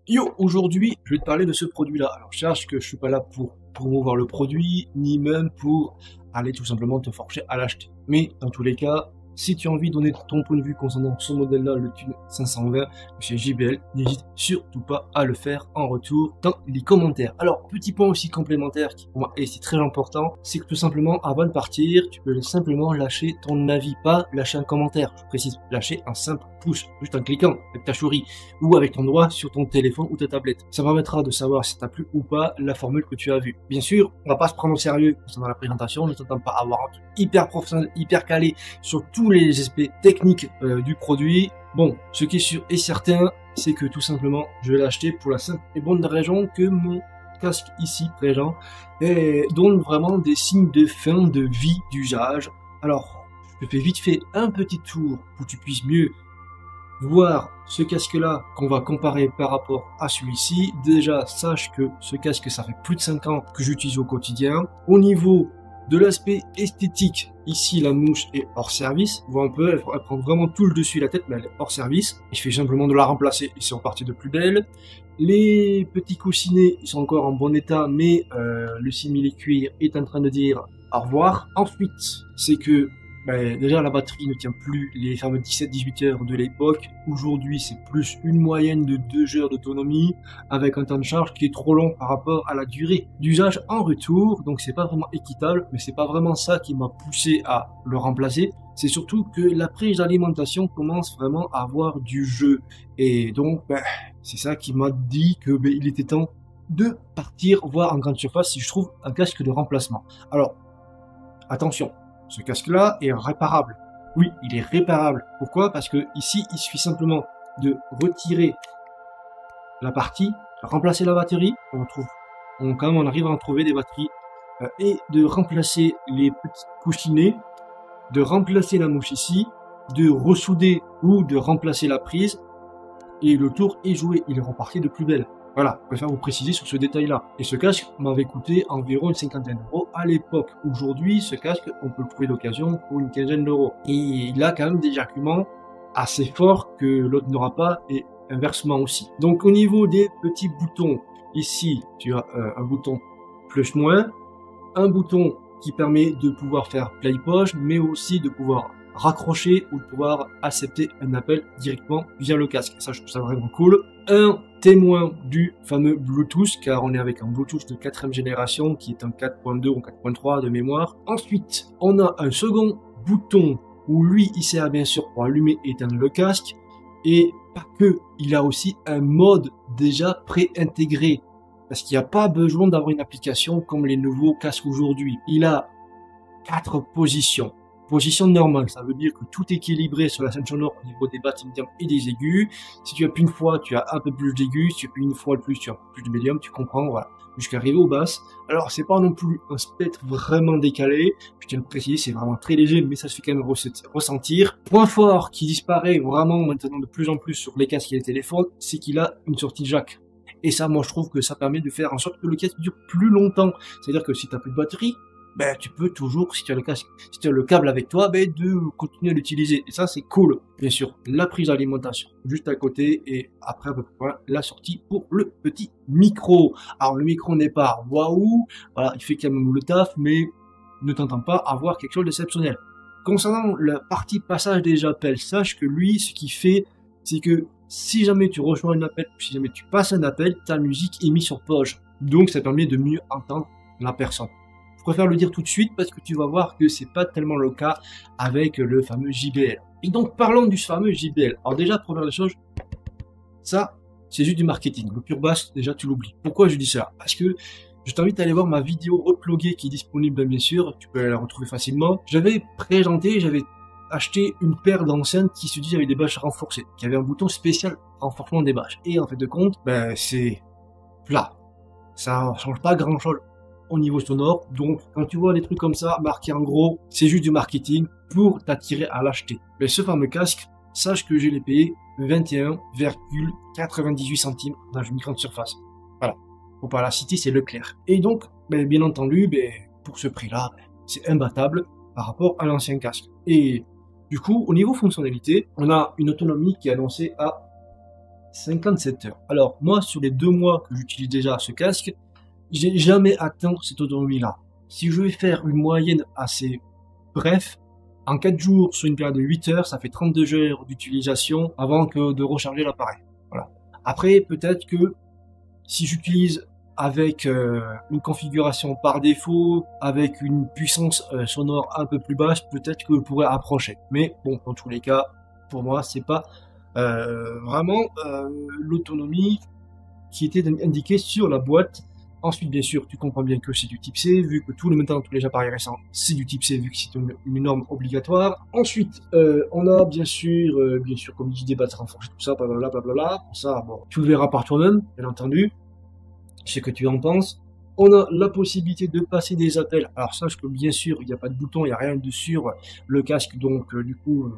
Yo, aujourd'hui, je vais te parler de ce produit-là. Alors, sache que je suis pas là pour promouvoir le produit, ni même pour aller tout simplement te forcer à l'acheter. Mais, dans tous les cas, si tu as envie de donner ton point de vue concernant ce modèle-là, le Thule 520 chez JBL, n'hésite surtout pas à le faire en retour dans les commentaires. Alors, petit point aussi complémentaire qui pour moi est très important, c'est que tout simplement, avant de partir, tu peux simplement lâcher ton avis, pas lâcher un commentaire. Je précise, lâcher un simple pouce, juste en cliquant avec ta souris ou avec ton doigt sur ton téléphone ou ta tablette. Ça permettra de savoir si t'as plu ou pas la formule que tu as vue. Bien sûr, on va pas se prendre au sérieux dans la présentation, ne t'attends pas à avoir un truc hyper professionnel, hyper calé sur tous les aspects techniques du produit. Bon, ce qui est sûr et certain, c'est que tout simplement, je vais l'acheter pour la simple et bonne raison que mon casque ici présent donne vraiment des signes de fin de vie d'usage. Alors, je te fais vite fait un petit tour pour que tu puisses mieux voir ce casque là qu'on va comparer par rapport à celui-ci. Déjà, sache que ce casque, ça fait plus de 5 ans que j'utilise au quotidien. Au niveau de l'aspect esthétique, ici la mouche est hors service. On voit un peu, elle prend vraiment tout le dessus de la tête, mais elle est hors service. Il fait simplement de la remplacer et c'est reparti de plus belle. Les petits coussinets, ils sont encore en bon état, mais le simili-cuir est en train de dire au revoir. Ensuite, c'est que déjà la batterie ne tient plus les fameux 17-18 heures de l'époque. Aujourd'hui, c'est plus une moyenne de 2 heures d'autonomie avec un temps de charge qui est trop long par rapport à la durée d'usage en retour. Donc c'est pas vraiment équitable, mais c'est pas vraiment ça qui m'a poussé à le remplacer. C'est surtout que la prise d'alimentation commence vraiment à avoir du jeu. Et donc, c'est ça qui m'a dit que il était temps de partir voir en grande surface si je trouve un casque de remplacement. Alors, attention. Ce casque-là est réparable. Oui, il est réparable. Pourquoi? Parce que ici, il suffit simplement de retirer la partie, remplacer la batterie. Quand même, on arrive à en trouver des batteries et de remplacer les petits coussinets, de remplacer la mouche ici, de ressouder ou de remplacer la prise. Et le tour est joué. Il est reparti de plus belle. Voilà, je préfère vous préciser sur ce détail-là. Et ce casque m'avait coûté environ une cinquantaine d'euros à l'époque. Aujourd'hui, ce casque, on peut le trouver d'occasion pour une quinzaine d'euros. Et il a quand même des arguments assez forts que l'autre n'aura pas, et inversement aussi. Donc au niveau des petits boutons, ici, tu as un bouton plus-moins, un bouton qui permet de pouvoir faire play pause, mais aussi de pouvoir raccrocher ou de pouvoir accepter un appel directement via le casque. Ça, je trouve ça vraiment cool. Un témoin du fameux Bluetooth, car on est avec un Bluetooth de 4ème génération qui est un 4.2 ou 4.3 de mémoire. Ensuite, on a un second bouton où lui, il sert bien sûr pour allumer et éteindre le casque. Et pas que, il a aussi un mode déjà pré-intégré. Parce qu'il n'y a pas besoin d'avoir une application comme les nouveaux casques aujourd'hui. Il a 4 positions. Position normale, ça veut dire que tout est équilibré sur la scène sonore au niveau des basses, médiums et des aigus. Si tu appuies une fois, tu as un peu plus d'aigus. Si tu appuies une fois de plus, tu as un peu plus de médium, tu comprends, voilà. Jusqu'à arriver aux basses. Alors, c'est pas non plus un spectre vraiment décalé. Je tiens à le préciser, c'est vraiment très léger, mais ça se fait quand même ressentir. Point fort qui disparaît vraiment maintenant de plus en plus sur les casques et les téléphones, c'est qu'il a une sortie jack. Et ça, moi, je trouve que ça permet de faire en sorte que le casque dure plus longtemps. C'est-à-dire que si tu n'as plus de batterie, tu peux toujours, si tu as le casque, si tu as le câble avec toi, de continuer à l'utiliser. Et ça, c'est cool. Bien sûr, la prise d'alimentation juste à côté et après, la sortie pour le petit micro. Alors, le micro n'est pas waouh, voilà, il fait quand même le taf, mais ne t'entends pas avoir quelque chose d'exceptionnel. Concernant la partie passage des appels, sache que lui, ce qu'il fait, c'est que si jamais tu rejoins un appel, si jamais tu passes un appel, ta musique est mise sur pause. Donc, ça permet de mieux entendre la personne. Je préfère le dire tout de suite parce que tu vas voir que c'est pas tellement le cas avec le fameux JBL. Et donc, parlons du fameux JBL. Alors déjà, première des choses, ça, c'est juste du marketing. Le pur bass, déjà, tu l'oublies. Pourquoi je dis ça? Parce que je t'invite à aller voir ma vidéo reploguée qui est disponible, bien sûr. Tu peux la retrouver facilement. J'avais acheté une paire d'enceintes qui se disent avec des bâches renforcées, qui avait un bouton spécial renforcement des bâches. Et en fait de compte, c'est plat. Ça change pas grand chose au niveau sonore. Donc quand tu vois des trucs comme ça marqués en gros, c'est juste du marketing pour t'attirer à l'acheter. Mais ce fameux casque, sache que je l'ai payé 21,98 centimes dans une grande surface. Voilà. Pour pas la citer, c'est Leclerc. Et donc, bien entendu, pour ce prix-là, c'est imbattable par rapport à l'ancien casque. Et du coup, au niveau fonctionnalité, on a une autonomie qui est annoncée à 57 heures. Alors, moi, sur les 2 mois que j'utilise déjà ce casque, j'ai jamais atteint cette autonomie-là. Si je vais faire une moyenne assez bref, en 4 jours, sur une période de 8 heures, ça fait 32 heures d'utilisation avant que de recharger l'appareil. Voilà. Après, peut-être que si j'utilise avec une configuration par défaut, avec une puissance sonore un peu plus basse, peut-être que je pourrais approcher. Mais bon, dans tous les cas, pour moi, c'est pas vraiment l'autonomie qui était indiquée sur la boîte. Ensuite, bien sûr, tu comprends bien que c'est du type C, vu que tout le maintenant, tous les appareils récents, c'est du type C, vu que c'est une norme obligatoire. Ensuite, on a bien sûr, comme je dis, des batteries renforcées, tout ça, blablabla, blablabla. Ça, bon, tu le verras par toi-même, bien entendu. Ce que tu en penses. On a la possibilité de passer des appels. Alors, sache que bien sûr, il n'y a pas de bouton, il n'y a rien dessus sur le casque, donc du coup,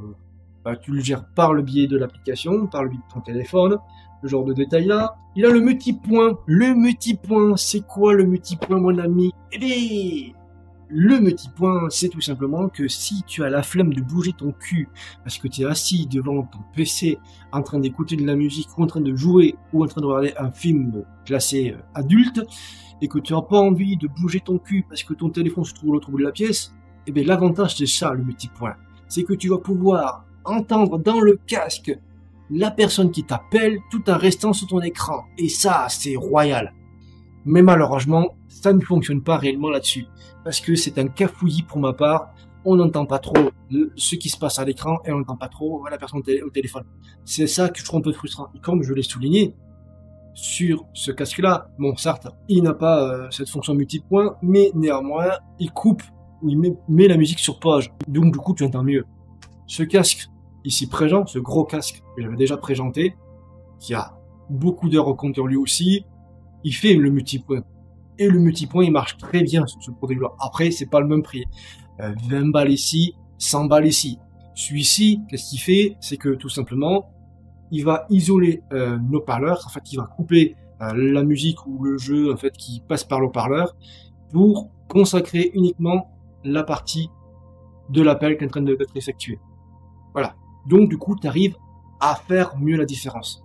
tu le gères par le biais de l'application, par le biais de ton téléphone. Le genre de détail là. Il a le multipoint. Le multipoint, c'est quoi le multipoint, mon ami? Eh bien, le multipoint, c'est tout simplement que si tu as la flemme de bouger ton cul parce que tu es assis devant ton PC en train d'écouter de la musique ou en train de jouer ou en train de regarder un film classé adulte et que tu n'as pas envie de bouger ton cul parce que ton téléphone se trouve à l'autre bout de la pièce, eh bien l'avantage c'est ça, le multipoint. C'est que tu vas pouvoir entendre dans le casque la personne qui t'appelle tout en restant sur ton écran. Et ça, c'est royal. Mais malheureusement, ça ne fonctionne pas réellement là-dessus. Parce que c'est un cafouillis pour ma part. On n'entend pas trop ce qui se passe à l'écran et on n'entend pas trop la personne au téléphone. C'est ça que je trouve un peu frustrant. Et comme je l'ai souligné, sur ce casque-là, bon, certes, il n'a pas cette fonction multipoint, mais néanmoins, il coupe ou il met la musique sur pause. Donc du coup, tu entends mieux. Ce casque, ici présent, ce gros casque que j'avais déjà présenté, qui a beaucoup d'heures au compteur lui aussi, il fait le multipoint. Et le multipoint, il marche très bien sur ce produit-là. Après, c'est pas le même prix. 20 balles ici, 100 balles ici. Celui-ci, qu'est-ce qu'il fait? C'est que tout simplement, il va isoler nos parleurs. En fait, il va couper la musique ou le jeu en fait qui passe par l'haut-parleur pour consacrer uniquement la partie de l'appel qui est en train d'être effectué. Voilà. Donc du coup, tu arrives à faire mieux la différence.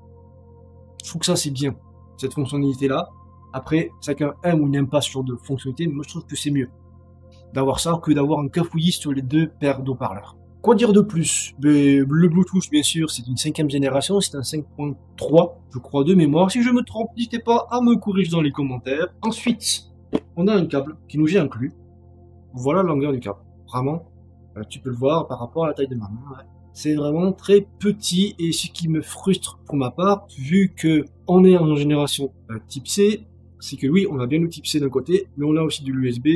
Je trouve que ça c'est bien, cette fonctionnalité-là. Après, chacun aime ou n'aime pas ce genre de fonctionnalité, mais moi je trouve que c'est mieux d'avoir ça que d'avoir un cafouillis sur les deux paires d'haut-parleurs. Quoi dire de plus? Le Bluetooth, bien sûr, c'est une 5e génération, c'est un 5.3, je crois, de mémoire. Si je me trompe, n'hésitez pas à me corriger dans les commentaires. Ensuite, on a un câble qui nous est inclus. Voilà la longueur du câble. Vraiment, tu peux le voir par rapport à la taille de ma main. Ouais. C'est vraiment très petit et ce qui me frustre pour ma part, vu que on est en génération type C, c'est que oui, on a bien le type C d'un côté, mais on a aussi du USB.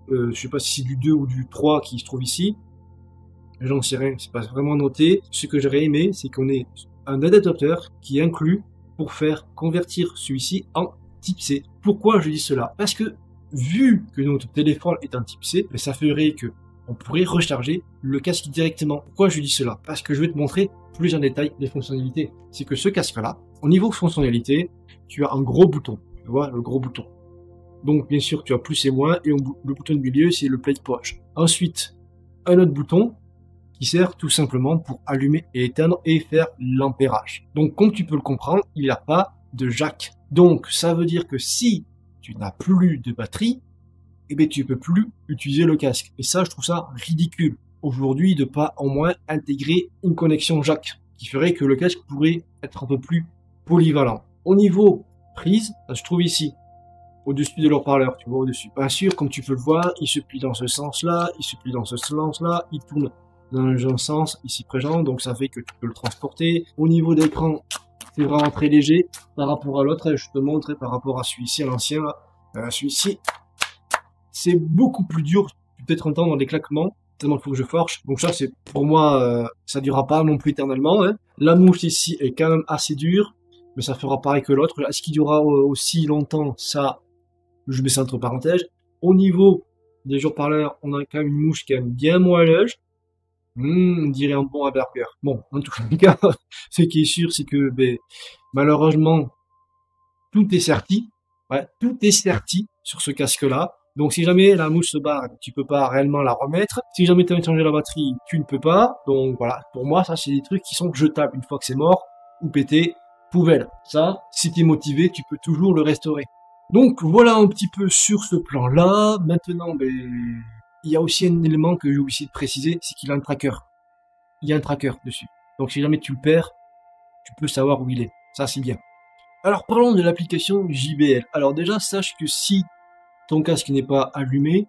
Je sais pas si c'est du 2 ou du 3 qui se trouve ici. J'en sais rien, c'est pas vraiment noté. Ce que j'aurais aimé, c'est qu'on ait un adaptateur qui est inclus pour faire convertir celui-ci en type C. Pourquoi je dis cela? Parce que vu que notre téléphone est un type C, ça ferait que on pourrait recharger le casque directement. Pourquoi je dis cela? Parce que je vais te montrer plus en détail les fonctionnalités. C'est que ce casque-là, au niveau fonctionnalité, tu as un gros bouton. Tu vois, le gros bouton. Donc, bien sûr, tu as plus et moins, et le bouton de milieu, c'est le play push. Ensuite, un autre bouton qui sert tout simplement pour allumer et éteindre et faire l'ampérage. Donc, comme tu peux le comprendre, il n'y a pas de jack. Donc, ça veut dire que si tu n'as plus de batterie, eh bien, tu peux plus utiliser le casque. Et ça, je trouve ça ridicule. Aujourd'hui, de pas au moins intégrer une connexion jack, qui ferait que le casque pourrait être un peu plus polyvalent. Au niveau prise, ça se trouve ici, au-dessus de l'haut-parleur, tu vois, au-dessus. Bien sûr, comme tu peux le voir, il se plie dans ce sens-là, il se plie dans ce sens-là, il tourne dans un sens ici présent, donc ça fait que tu peux le transporter. Au niveau d'écran, c'est vraiment très léger par rapport à l'autre, je te montre par rapport à celui-ci, à l'ancien, celui-ci, c'est beaucoup plus dur, tu peux peut-être entendre des claquements, tellement qu'il faut que je forge. Donc ça, c'est pour moi, ça durera pas non plus éternellement. Hein. La mouche ici est quand même assez dure, mais ça fera pareil que l'autre. Est-ce qu'il durera aussi longtemps? Ça, je mets ça entre parenthèses. Au niveau des haut-parleurs, on a quand même une mouche qui est bien moelleuse. On dirait un bon hamburger. Bon, en tout cas, ce qui est sûr, c'est que malheureusement, tout est serti. Ouais, tout est serti sur ce casque-là. Donc si jamais la mouche se barre, tu peux pas réellement la remettre. Si jamais tu as changé la batterie, tu ne peux pas. Donc voilà, pour moi, ça c'est des trucs qui sont jetables une fois que c'est mort ou pété. poubelle. Ça, si t'es motivé, tu peux toujours le restaurer. Donc voilà un petit peu sur ce plan-là. Maintenant, il y a aussi un élément que j'ai oublié de préciser, c'est qu'il a un tracker. Il y a un tracker dessus. Donc si jamais tu le perds, tu peux savoir où il est. Ça, c'est bien. Alors parlons de l'application JBL. Alors déjà, sache que si ton casque n'est pas allumé,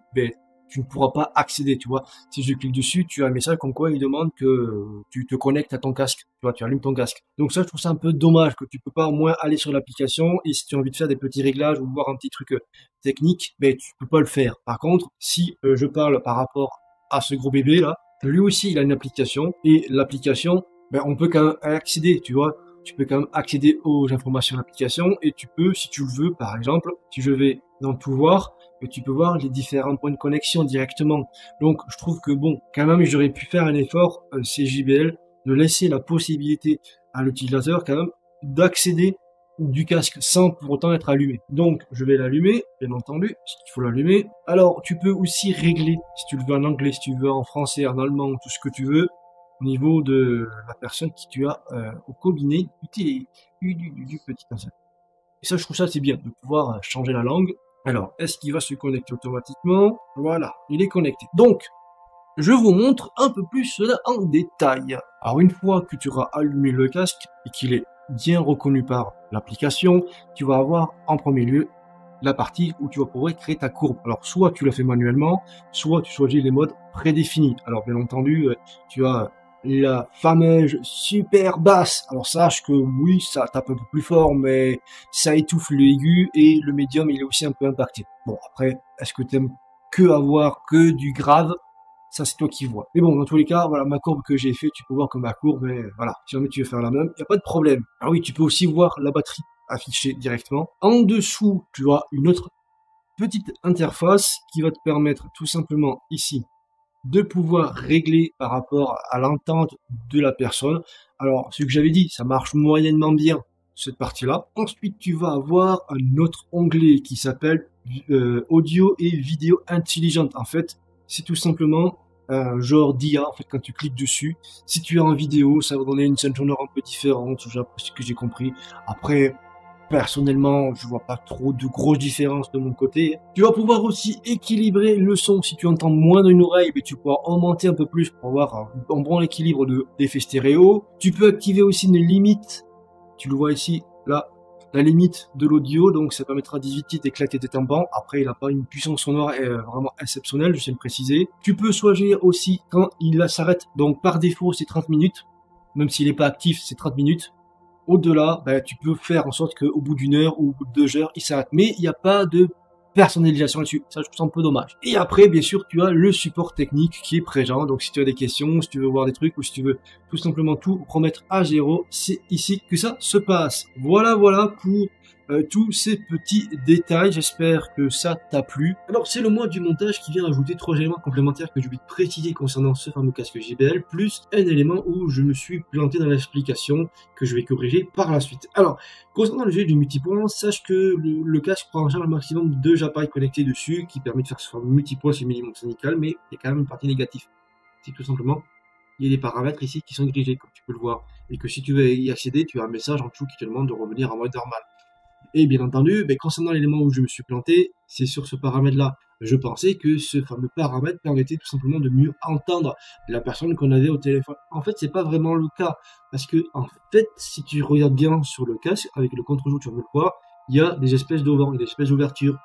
tu ne pourras pas accéder, tu vois. Si je clique dessus, tu as un message comme quoi il demande que tu te connectes à ton casque, tu vois, tu allumes ton casque. Donc ça, je trouve ça un peu dommage que tu peux pas au moins aller sur l'application et si tu as envie de faire des petits réglages ou voir un petit truc technique, tu peux pas le faire. Par contre, si je parle par rapport à ce gros bébé là, lui aussi il a une application et l'application, on peut quand même accéder, tu vois. Tu peux quand même accéder aux informations de l'application et tu peux, si tu le veux, par exemple, si je vais dans tout voir, tu peux voir les différents points de connexion directement. Donc, je trouve que bon, quand même, j'aurais pu faire un effort, c'est JBL, de laisser la possibilité à l'utilisateur quand même d'accéder du casque sans pour autant être allumé. Donc, je vais l'allumer, bien entendu, parce qu'il faut l'allumer. Alors, tu peux aussi régler, si tu le veux en anglais, si tu le veux en français, en allemand, tout ce que tu veux, au niveau de la personne qui tu as au combiné du petit insert. Et ça, je trouve ça c'est bien de pouvoir changer la langue. Alors, est-ce qu'il va se connecter automatiquement? Voilà, il est connecté. Donc, je vous montre un peu plus cela en détail. Alors, une fois que tu auras allumé le casque et qu'il est bien reconnu par l'application, tu vas avoir en premier lieu la partie où tu vas pouvoir créer ta courbe. Alors, soit tu la fais manuellement, soit tu choisis les modes prédéfinis. Alors, bien entendu, tu as la fameuse super basse. Alors sache que oui, ça tape un peu plus fort, mais ça étouffe le aigu et le médium il est aussi un peu impacté. Bon après, est-ce que t'aimes que avoir que du grave? Ça c'est toi qui vois. Mais bon, dans tous les cas, voilà ma courbe que j'ai fait, tu peux voir que ma courbe, voilà, si jamais tu veux faire la même, il n'y a pas de problème. Alors oui, tu peux aussi voir la batterie affichée directement. En dessous, tu as une autre petite interface qui va te permettre tout simplement ici de pouvoir régler par rapport à l'entente de la personne. Alors, ce que j'avais dit, ça marche moyennement bien, cette partie-là. Ensuite, tu vas avoir un autre onglet qui s'appelle audio et vidéo intelligente. En fait, c'est tout simplement un genre d'IA. En fait, quand tu cliques dessus, si tu es en vidéo, ça va donner une scène sonore un peu différente, ce que j'ai compris. Après, personnellement, je vois pas trop de grosses différences de mon côté. Tu vas pouvoir aussi équilibrer le son. Si tu entends moins d'une oreille, tu pourras augmenter un peu plus pour avoir un bon équilibre d'effet stéréo. Tu peux activer aussi une limite. Tu le vois ici, là, la limite de l'audio. Donc, ça permettra d'éviter d'éclater des tympans. Après, il n'a pas une puissance sonore vraiment exceptionnelle, je sais le préciser. Tu peux choisir aussi quand il s'arrête. Donc, par défaut, c'est 30 minutes. Même s'il n'est pas actif, c'est 30 minutes. Au-delà, tu peux faire en sorte qu'au bout d'une heure ou au bout de 2 heures, il s'arrête. Mais il n'y a pas de personnalisation là-dessus. Ça, je trouve ça un peu dommage. Et après, bien sûr, tu as le support technique qui est présent. Donc, si tu as des questions, si tu veux voir des trucs ou si tu veux tout simplement tout remettre à zéro, c'est ici que ça se passe. Voilà pour tous ces petits détails. J'espère que ça t'a plu. Alors, c'est le mois du montage qui vient ajouter 3 éléments complémentaires que je vais te préciser concernant ce fameux casque JBL, plus un élément où je me suis planté dans l'explication que je vais corriger par la suite. Alors, concernant le jeu du multipoint, sache que le casque prend en charge un maximum de 2 appareils connectés dessus, qui permet de faire ce fameux multipoint sur minimum syndical, mais il y a quand même une partie négative. C'est tout simplement, il y a des paramètres ici qui sont grigés, comme tu peux le voir, et que si tu veux y accéder, tu as un message en dessous qui te demande de revenir en mode normal. Et bien entendu, concernant l'élément où je me suis planté, c'est sur ce paramètre-là. Je pensais que ce fameux paramètre permettait tout simplement de mieux entendre la personne qu'on avait au téléphone. En fait, c'est pas vraiment le cas. Parce que, en fait, si tu regardes bien sur le casque, avec le contre-joue, tu vas le voir, il y a des espèces d'auvents, des espèces d'ouvertures.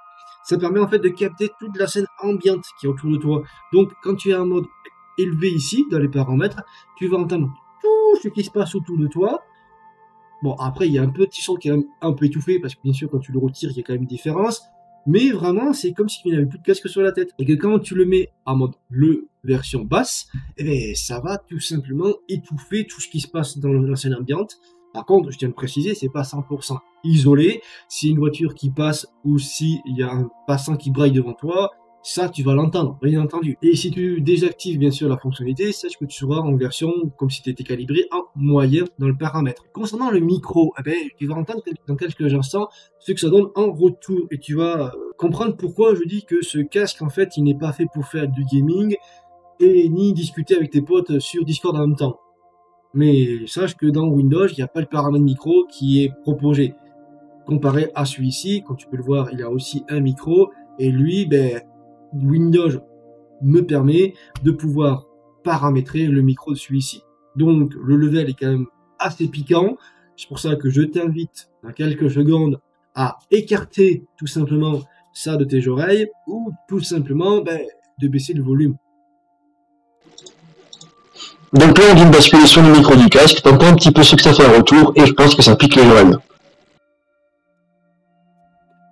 Ça permet en fait de capter toute la scène ambiante qui est autour de toi. Donc, quand tu es en mode élevé ici, dans les paramètres, tu vas entendre tout ce qui se passe autour de toi. Bon, après, il y a un petit son qui est un peu étouffé, parce que bien sûr, quand tu le retires, il y a quand même une différence. Mais vraiment, c'est comme si tu n'avais plus de casque sur la tête. Et que quand tu le mets en mode version basse, ça va tout simplement étouffer tout ce qui se passe dans la scène ambiante. Par contre, je tiens à le préciser, c'est pas 100% isolé. Si une voiture qui passe ou si il y a un passant qui braille devant toi, ça, tu vas l'entendre, bien entendu. Et si tu désactives, bien sûr, la fonctionnalité, sache que tu seras en version comme si tu étais calibré en moyen dans le paramètre. Concernant le micro, tu vas entendre dans quelques instants ce que ça donne en retour. Et tu vas comprendre pourquoi je dis que ce casque, en fait, il n'est pas fait pour faire du gaming et ni discuter avec tes potes sur Discord en même temps. Mais sache que dans Windows, il n'y a pas le paramètre micro qui est proposé. Comparé à celui-ci, comme tu peux le voir, il a aussi un micro, et lui, ben, Windows me permet de pouvoir paramétrer le micro de celui-ci. Donc, le level est quand même assez piquant. C'est pour ça que je t'invite, dans quelques secondes, à écarter tout simplement ça de tes oreilles, ou tout simplement, ben, de baisser le volume. Donc là, on vient de basculer sur le micro du casque, t'entends un petit peu ce que ça fait en retour, et je pense que ça pique les oreilles.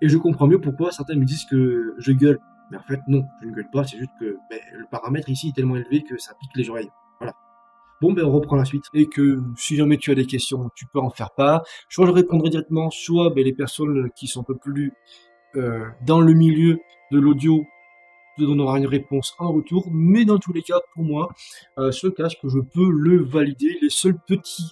Et je comprends mieux pourquoi certains me disent que je gueule. Mais en fait, non, je ne gueule pas, c'est juste que ben, le paramètre ici est tellement élevé que ça pique les oreilles. Voilà. Bon, ben on reprend la suite. Et que si jamais tu as des questions, tu peux en faire part. Soit je répondrai directement, soit ben, les personnes qui sont un peu plus dans le milieu de l'audio te donnera une réponse en retour. Mais dans tous les cas, pour moi, ce casque, je peux le valider. Les seuls petits...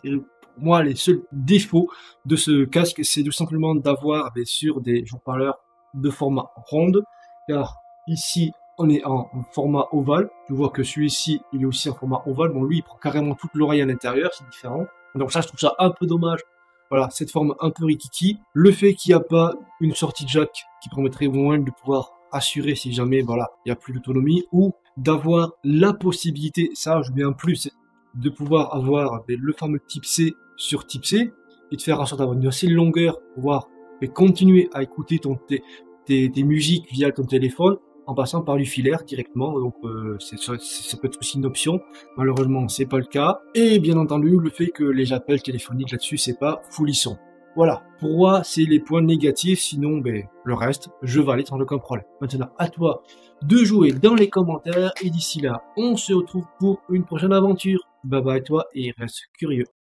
Pour moi, les seuls défauts de ce casque, c'est tout simplement d'avoir bien sûr des haut-parleurs de format ronde, car ici on est en format ovale. Tu vois que celui-ci il est aussi en format ovale. Bon, lui il prend carrément toute l'oreille à l'intérieur, c'est différent. Donc ça, je trouve ça un peu dommage. Voilà, cette forme un peu rikiki. Le fait qu'il n'y a pas une sortie jack qui permettrait au moins de pouvoir assurer si jamais voilà il n'y a plus d'autonomie, ou d'avoir la possibilité, ça je mets un plus, de pouvoir avoir le fameux type C sur type C et de faire en sorte d'avoir une assez longueur pour pouvoir continuer à écouter tes musiques via ton téléphone en passant par du filaire directement. Donc ça peut être aussi une option. Malheureusement c'est pas le cas, et bien entendu le fait que les appels téléphoniques là-dessus c'est pas full son. Voilà, pour moi c'est les points négatifs, sinon ben, le reste je valide sans aucun problème. Maintenant à toi de jouer dans les commentaires, et d'ici là on se retrouve pour une prochaine aventure. Bye bye toi et reste curieux.